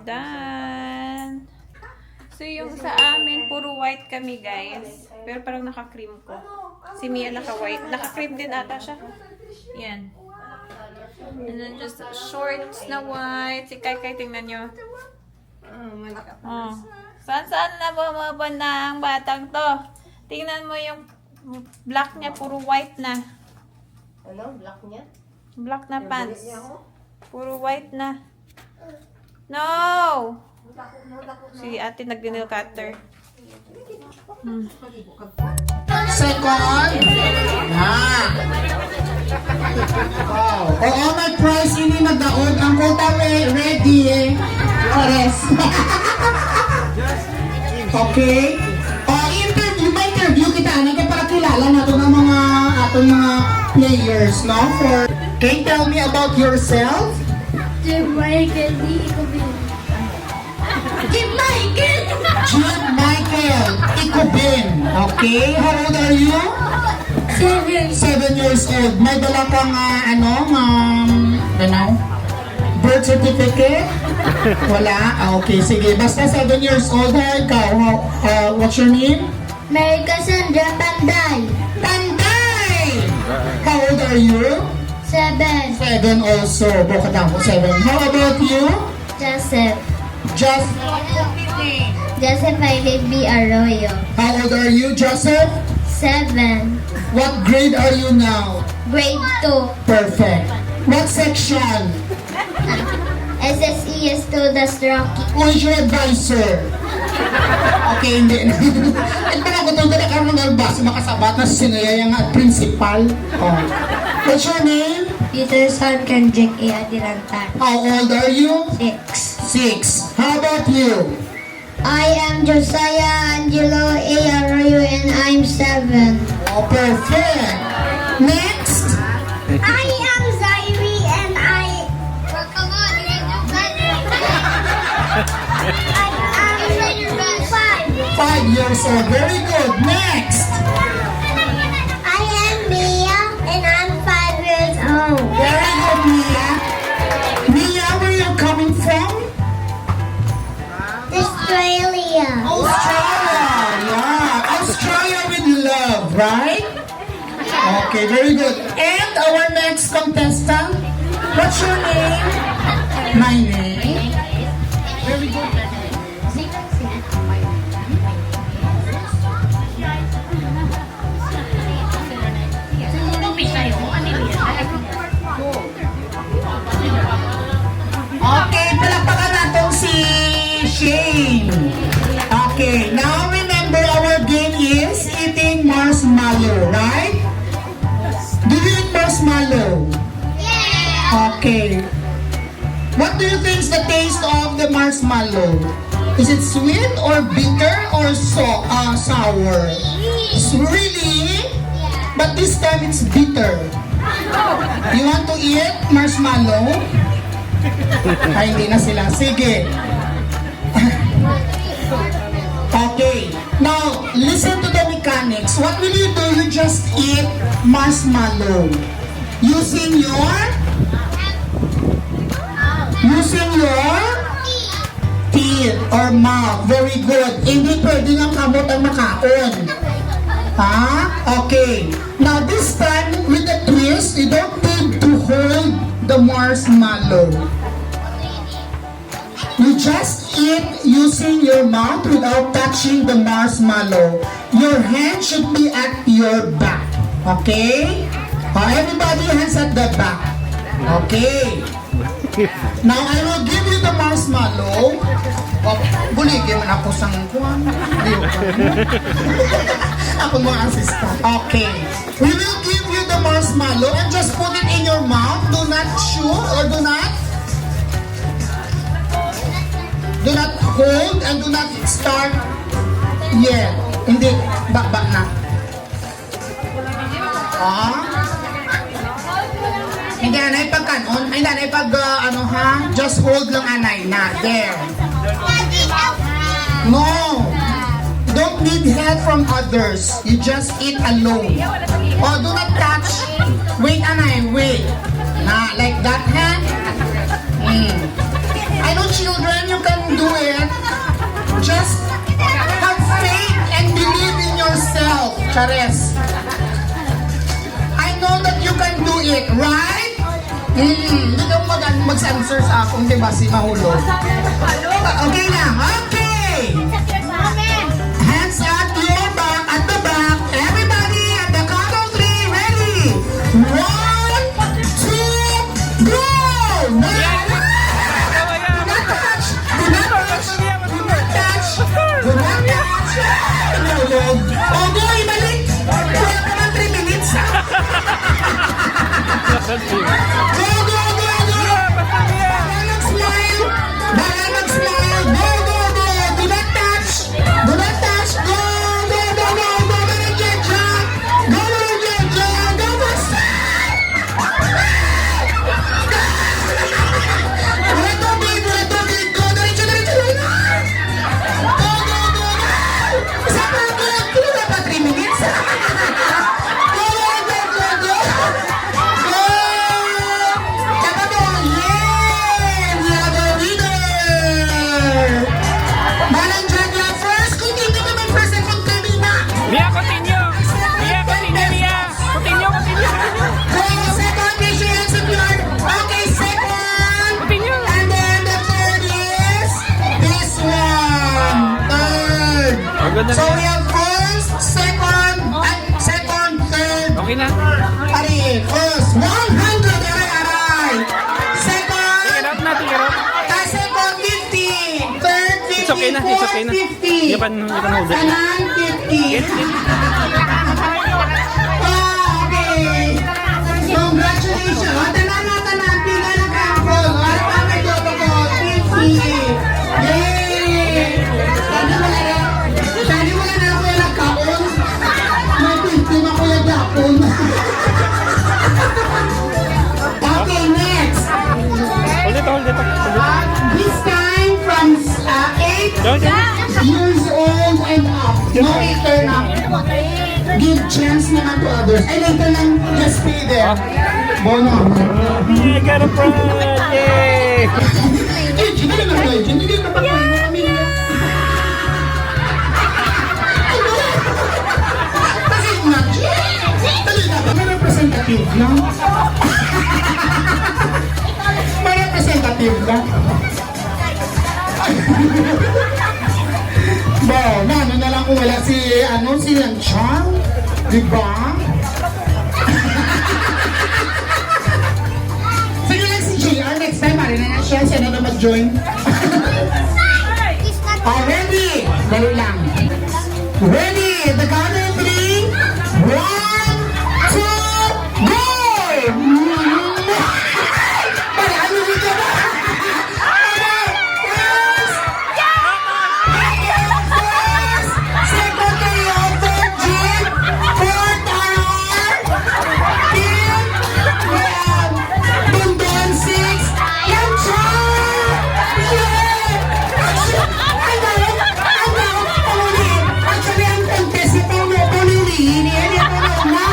done. So, yung sa amin, puro white kami, guys. Pero parang naka-cream ko. Si Mia naka-white. Naka-cream din ata siya. Yan. And then just shorts na white. Si Kai, tingnan nyo. Oh. Saan na bumaba na ang batang to? Tingnan mo yung black niya, puro white na. Ano? Black niya? Black na pants. Puro white na. No! Si ate nag-nail cutter. Second. Wow. Oo, may prize ini nagdaog. Ang kota ready. Ores. Okay. May interview kita. Para kilala na ito ng mga atong mga players, no? Can you tell me about yourself? Michael D. Jude Michael Ikubin. Okay. How old are you? 7 years old. May dala kang birth certificate? Wala? Okay, sige. Basta 7 years old. Ikaw, what's your name? Mary Cassandra Panday. Panday! How old are you? 7. 7 also. Bukod ako, 7. How about you? Joseph. Joseph Philip B. Arroyo. How old are you, Joseph? 7. What grade are you now? Grade 2. Perfect. What section? SSE Students Rocky. Who is your advisor? Okay, hindi. At parang kung ito na karoon ng albas, makasabat na sinaya yung principal. Oh. What's your name? Peterson Kendrick A. Adilantan. How old are you? 6. 6. How about you? I am Josiah Angelo A. Arroyo and I'm 7. Oh, perfect. Next. I am Zairi and I... Come on, I am 5. 5 years old. Very good. Next. I am Mia and I'm 5 years old. Very good, Mia. Mia, where are you coming from? Australia. Australia. Yeah. Australia with love, right? Okay, very good. And our next contestant. What's your name? My name. Very good. Okay, palakpakan natin si Shane. Okay, now remember our game is eating marshmallow, right? Do you eat marshmallow? Yeah. Okay. What do you think is the taste of the marshmallow? Is it sweet or bitter or sour? Really? But this time it's bitter. You want to eat marshmallow? Ay, hindi na sila. Sige. Okay. Now, listen to the mechanics. What will you do? You just eat marshmallow. Using your teeth or mouth. Very good. Hindi pwede ng kamot ang makaon. Ha? Okay. Now, this time, with the twist, you don't need to hold the marshmallow. You just eat using your mouth without touching the marshmallow. Your hand should be at your back. Okay? Everybody hands at the back. Okay. Now, I will give you the marshmallow. Buligyan man ako sa kuwan. Ako mga assistant. Okay. We will give you the marshmallow and just put it in your mouth. Do not chew or do not hold and do not start yet. Hindi. Bakbak na. Hindi anay pag kanon. Hindi anay pag just hold lang anay na. There. No. Don't need help from others. You just eat alone. Oh, do not touch. Wait anay, wait. Na, like that, ha? I I know children, you can do it. Just have faith and believe in yourself. Chares. I know that you can do it, right? Hindi ka mag-answer sa akong, diba, si Mahulog. Okay na, okay! Hands at your back, at the back. Everybody at the count of 3, ready? 1, 2, go! Do not touch! Do not touch! Do not touch! Do not touch! Mahulog. O, go, ibalik! Wala ka man 3 minutes, ha? Go, go, go, go! Balag smile! Balag smile! Go, go, go! Do not touch! Do not touch! Go, go, go, go! Go, Jeja! Go, Jeja! Go, basta! Wala tubig! Wala tubig! Go, diretso, diretso! Go, go, go! Isa pa, go! Wala pa 3 minutes! Go, go, go, go, go! Go! Tama mo! Yeah! We are the winner! Manang Jagla first! Continue naman first second kami na! Mia, continue! Mia, continue, Mia! Continue, continue! Go! Second, raise your hands if you're... Okay, second! Continue! And then the third is... This one! Third! Maganda So na. we have first, second, third. Okay na. Ari, first, 100! Aray! Second! Tigil out na, tigil out. Second, 50! Third, 50! It's okay na, it's okay na. Fourth, 50! You can hold it. Kanan, 50! Okay! Congratulations! O, tanan na, tanan! Pila na kampol! O, ano pa may protocol? 50! Yay! Sabi wala na ako yung nagkaon. May 50 na ko yung gapon. Okay, next! Hold it, hold it. This time from 8 Don't years old and up. No later na. Give chance naman to others. Ay, later lang, just stay there. Bono. Yeah, got a friend! Yay! Eh, hindi na kayo. Hindi na pa kayo. Bakit na? Dali na ba? May representative lang. May representative lang. Bo, ano na lang kung wala si, si Lanchang? Diba? Sige lang si JR, next time, marina na siya, siya na mag-join. Ready? Dali lang. Ready? The count of 3. 1, 2, go! Marami dito ba? Second kayo, third Jeep, fourth RR, fifth, Bundon, sixth, Lanchang! Yeah! Ay, dahil, paulit. Actually, ang contest na paulit-ulihin. Yan yung na.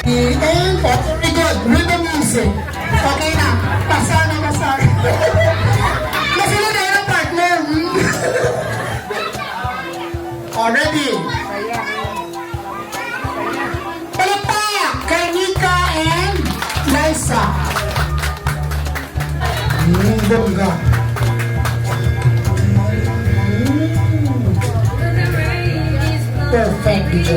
And, very good. Rhythm music. Okay na. Pasa na, pasa. Masila na yung partner. Already. Palakpak kay Nika and Liza. Bongga. Perfect, DJ.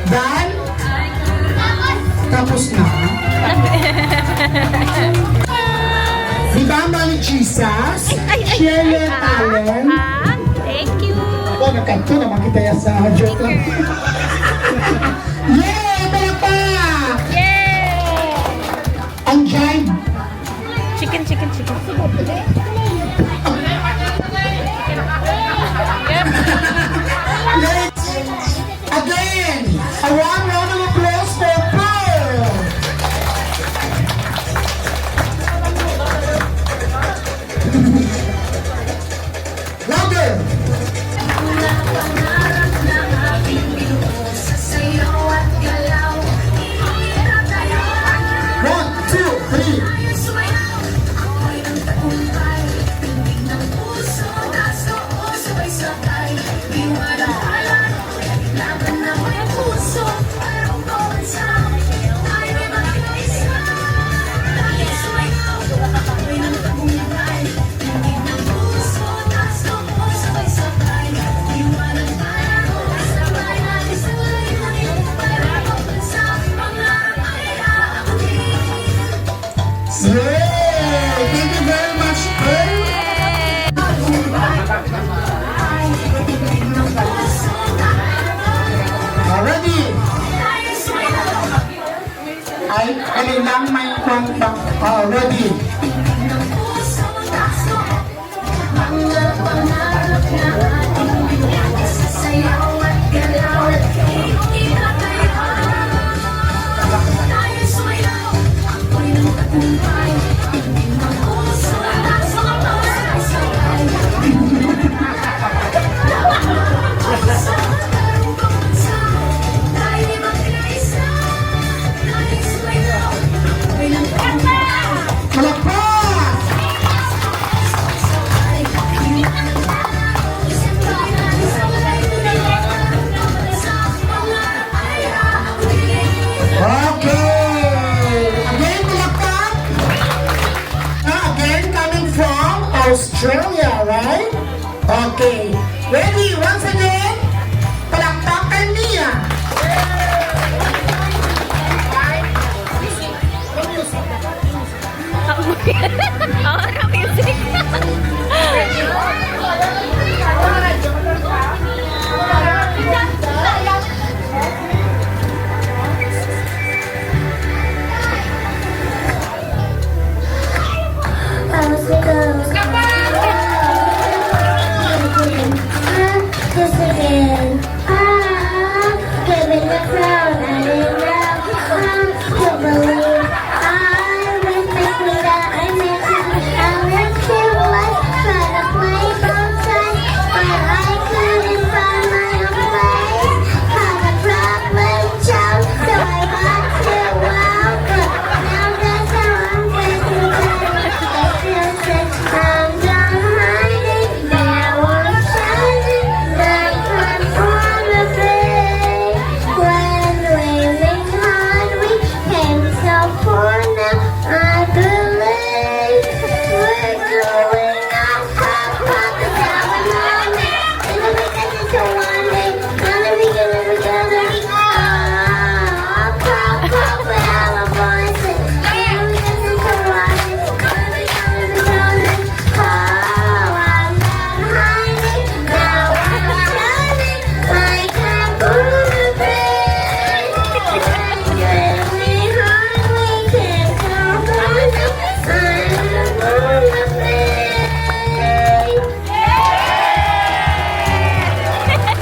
Dan? Tapos na. Di ba ang mga Jesus? Share your talent. Thank you. Oh, nagkanto naman kita yan sa joke lang. Yay! Palakpak! Yay! Ang jive. Chicken, chicken, chicken. Yep. Let's again a warm round of applause for Pearl. right? Kailang may kontak. Ready? Palakpak! Okay. Again, palakpak. Again, coming from Australia, right? Okay. Ready? Once again. Palakpakan niya. Ang music.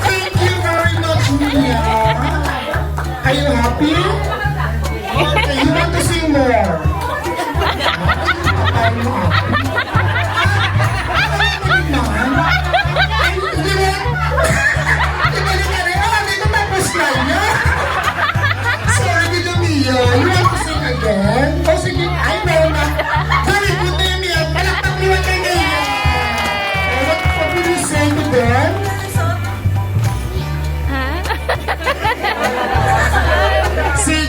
Thank you very much, Mia. Are you happy? Okay, you want to sing more? Are you happy? Hindi ba? Ibalik ka rin. Hindi ko tapos na niya. Sorry, Dito Mia. You want to sing again? O sige, I know na. Very good na yun, Mia. Palakpak niya kayo ngayon. What will you say to them? Say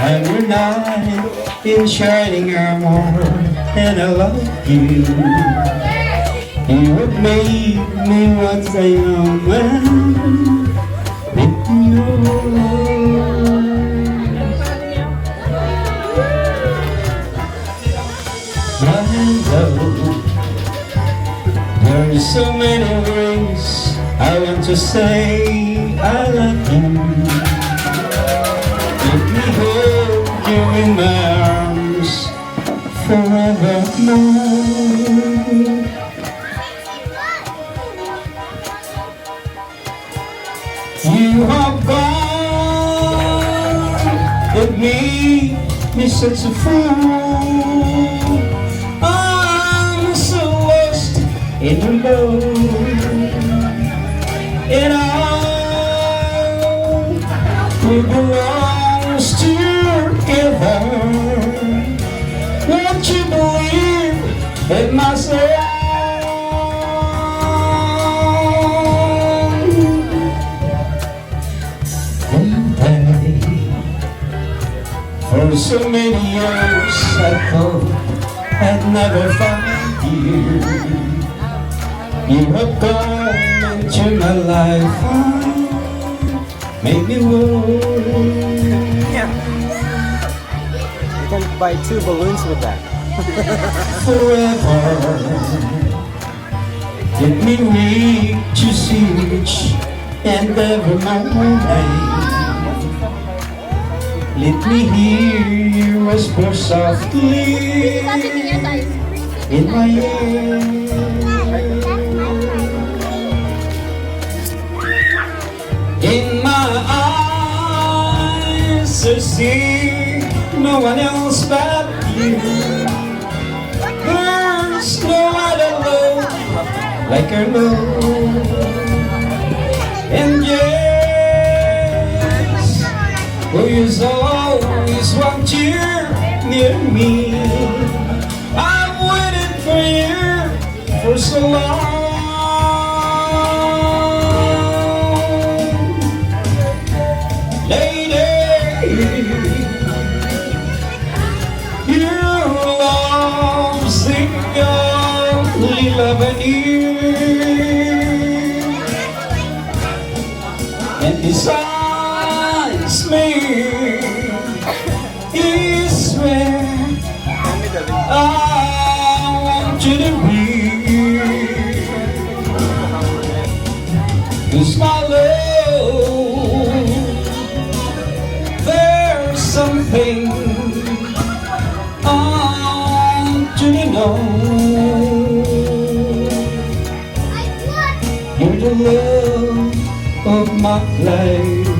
and your knight in shining armor, and I love you. You have made me what I am with you. My love, there are so many ways I want to say I love you. Let me hold you in my arms forevermore. You have gone and made me such a fool. I'm so lost in your love, and all we belongs together. Won't you believe in my soul? For so many years I thought I'd never find you. You have come into my life, made me worry. You can buy 2 balloons with that. Forever, let me reach your reach and every moment. Let me hear you whisper softly in my ear. In my eyes I see no one else but you. There's no other love like your love. And yes, who is always want you near me. I've waited for you for so long. Lady, your love's the only love I need. And besides me is where I want you to be. 'Cause my love, there's something I want you to know. You're the love of my life.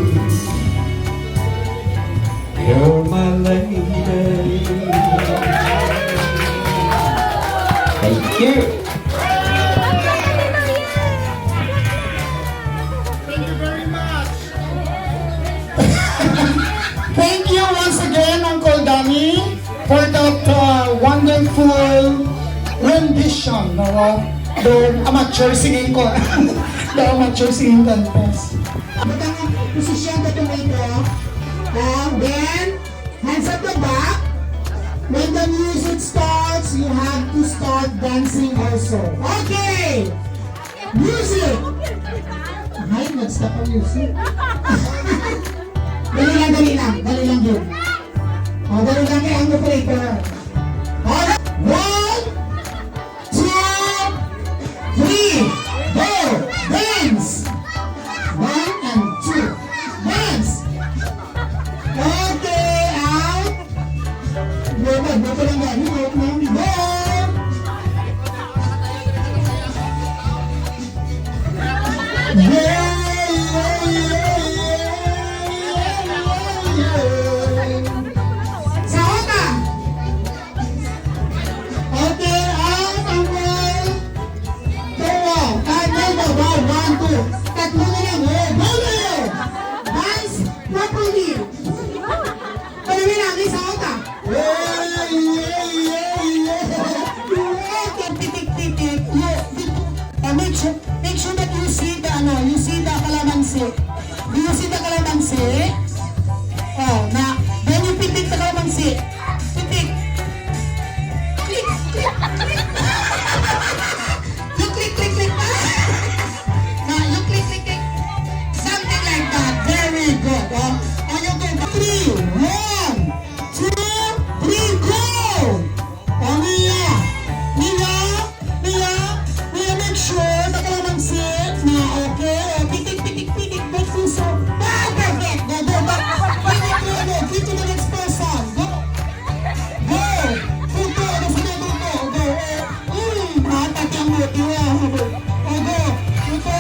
You're my lady. Thank you. Thank you once again, Uncle Danny, for that wonderful rendition of the amateur singing the amateur singing contest. Magandang posisyon ka tumito. Then, hands at the back. When the music starts, you have to start dancing also. Okay! Music! Ay, nag-stop ang music. Dali lang yun. Dali lang kay ang operator. Alright, 1, 2, 3, go! Dance! 1 and 2, dance! Okay, out! Buto lang yan, go! Sahota! Okay, out ang ball. Tuwa. Kahit na ball. 1, 2. Tatlo na lang. Go na! Dance properly. Panamin namin, Sahota. music. Pitik. Click, click. You click, click, click. Now you click, click, click. Something like that. Very good. Oh, you go. 3, 1, 2, 3, go. Oh, Mia. Mia, Mia, Mia, make sure na kalamansin na okay. Oh, pitik, pitik, pitik. Back puso. Ah, perfect. Go, go, go. Pitik, go, go. Give to the next person. Go. Go. Puto. Ano sa mga puto? Go. Matat yung buti. Oh, go. Puto.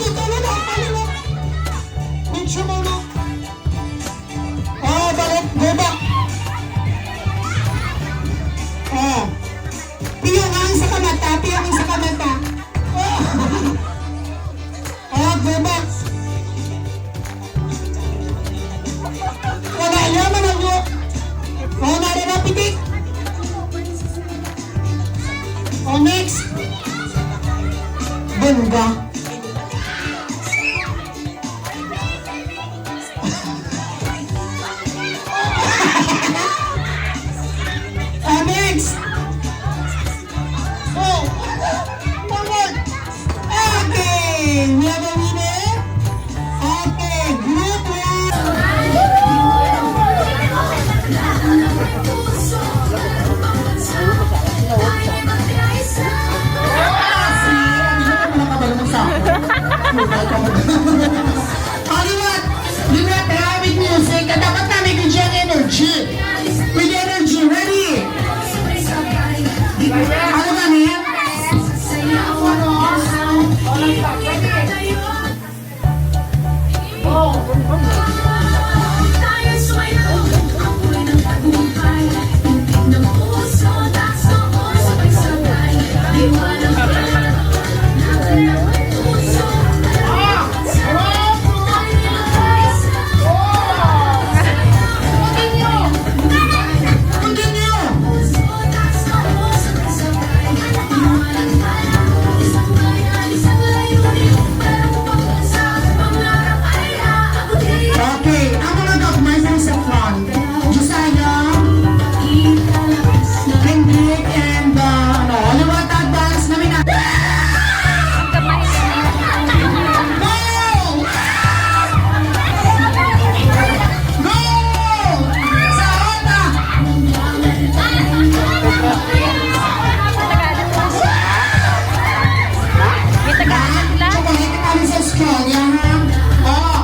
Puto mo na. Palo. Make sure mo na. Oh, balik. Go back. Oh. Piyungan sa kamata. Piyungan sa kamata. Oh. Oh, go back. Wala yaman ang yo. Oh, nara pitik. Oh, next. Bongga. Oh, next. Oh, come on. Okay, we have a winner. Okay, group one. Hollywood, you not have with music. Dapat namin bigyan energy. With energy, ready? Ano ba niya? Okay, ang mga documents sa front. Josiah, Kendrick, and Hollywood advance namin na. Go! Go! Sa Rota! Kumalit kami sa school, yan ha? Oh!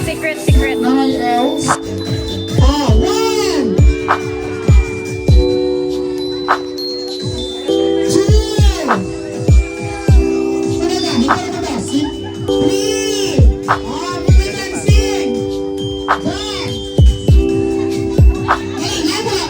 Secret, secret. Nobody else? Oh, 1, 2. Ano na? Hindi ko ba? 3. Oh, we can sing. 4. Hey, level up.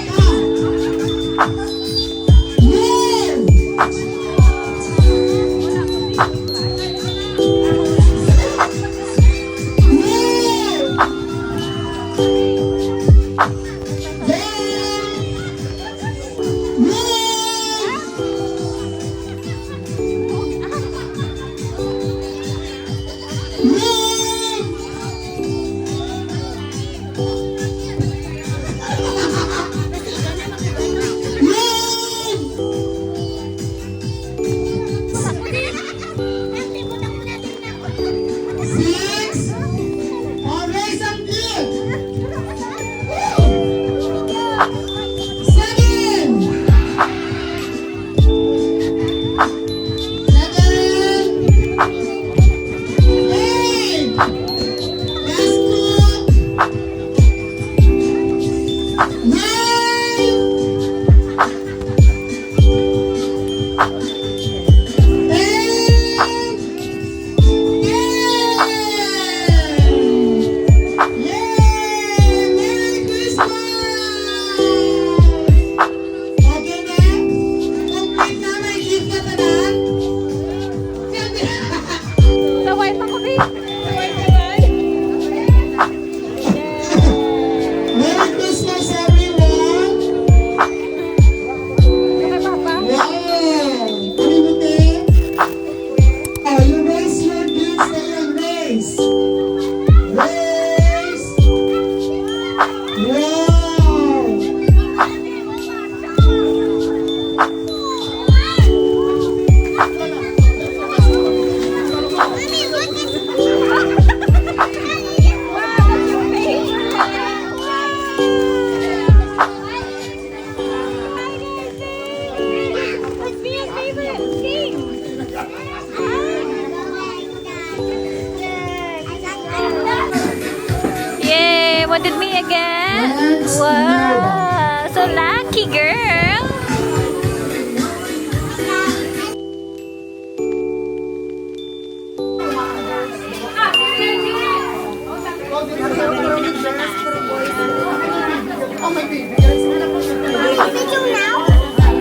Wanted me again? Next, Wow, so lucky, girl.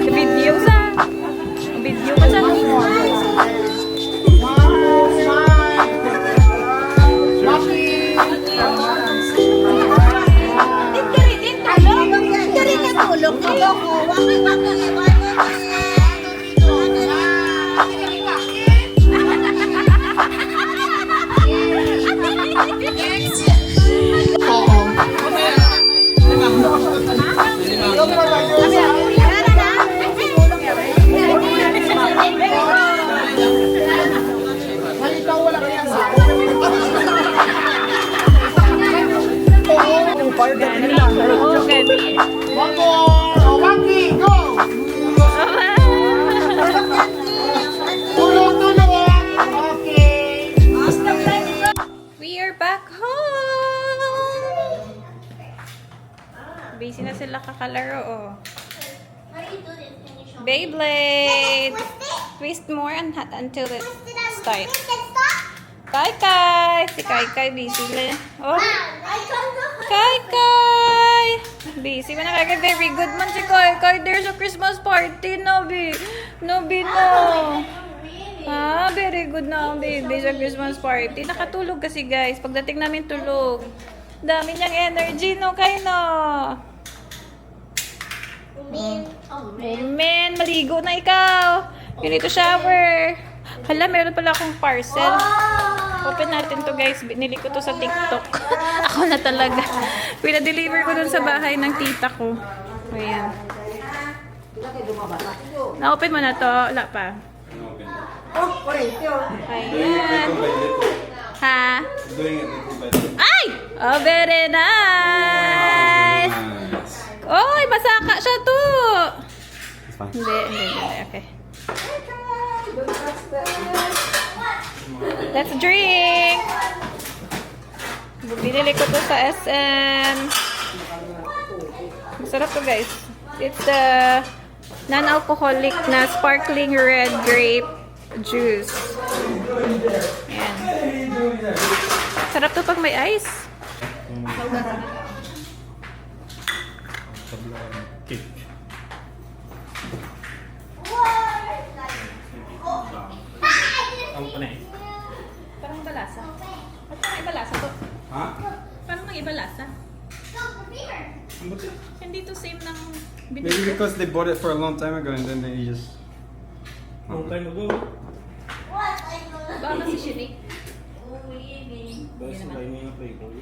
Video sa? Video ka sa? We are back home. Busy na sila kakalaro, oh. Beyblade. Twist more until it starts. Kai Kai. Si Kai Kai busy na. Oh. Kai Kai. Busy man na. Very good man si Kai Kai. There's a Christmas party. No, B. No, B, no. Ah, very good na ang baby sa Christmas party. Nakatulog kasi guys. Pagdating namin tulog. Dami niyang energy, no? Kayo, no? Man, maligo na ikaw. You need to shower. Hala, meron pala akong parcel. Open natin to guys. Binili ko to sa TikTok. Ako na talaga. Pina-deliver ko dun sa bahay ng tita ko. Ayan. Na-open mo na to. Wala pa. Ayan. Ha? Ay! Oh, very nice! Oy, masaka siya to! Hindi. Okay. Let's drink! Binili ko to sa SM. Masarap to, guys. It's the non-alcoholic na sparkling red grape juice. Ayan. Sarap to pag may ice. Cake. Ang panay. Parang iba lasa. At parang iba lasa to. Ha? Parang nang iba lasa. Ang buti. Hindi to same ng Maybe binili ko. because they bought it for a long time ago and then they just. Long time ago. Baka si Shinik. Basta tayo mga flavor.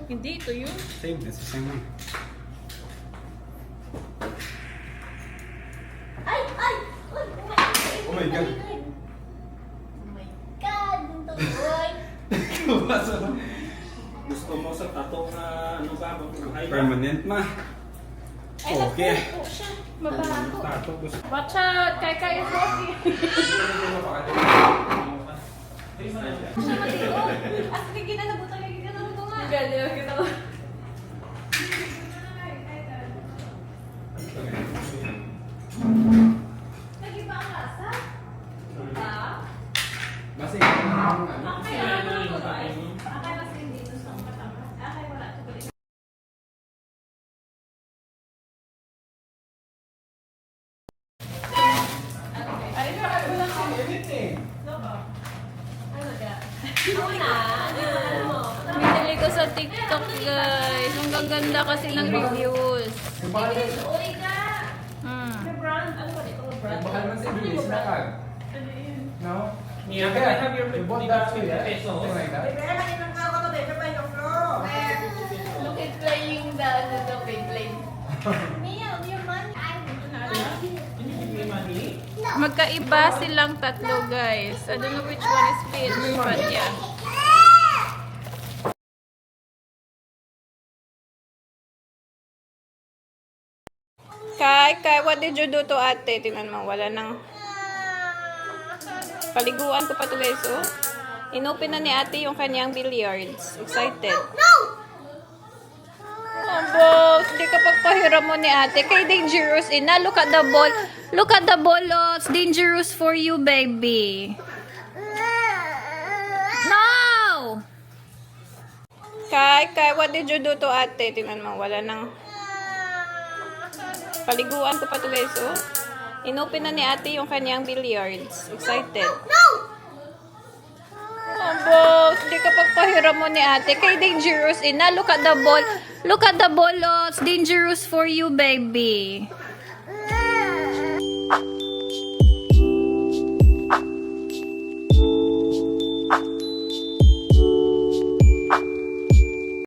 Hindi, ito yun. Same, it's the same one. Oh my god. Gusto mo sa tato na ano ba? Permanent ma. Okay. Mabaho. Tato gusto. Watch out! Kay is walking. As hindi na nabutan lagi ka na ito nga. Galing kita. Lagi ba ang lasa? Ha? Basta Akay ano to guys? Akay mas hindi to sa katama. Akay wala to pala. Binili ko sa TikTok, guys. Ang gaganda kasi ng reviews. Hmm. Yeah, can I have your peso? Look at playing the Beyblade. Magkaiba silang tatlo, guys. I don't know which one is Peach, but yeah. Kai, what did you do to ate? Tingnan mo, wala nang... Paliguan ko pa to, guys, oh. Inopen na ni ate yung kanyang billiards. Excited. Abo, hindi ka pagpahiram mo ni ate. Kay dangerous, ina. Look at the ball. Look at the ball, oh. It's dangerous for you, baby. No! Kai, what did you do to ate? Tingnan mo, wala nang... Paliguan ko pa to, guys, oh. Inopen na ni ate yung kanyang billiards. Excited. Abo, hindi ka pagpahiram mo ni ate. Kay dangerous, ina. Look at the ball. Look at the ball, oh. It's dangerous for you, baby.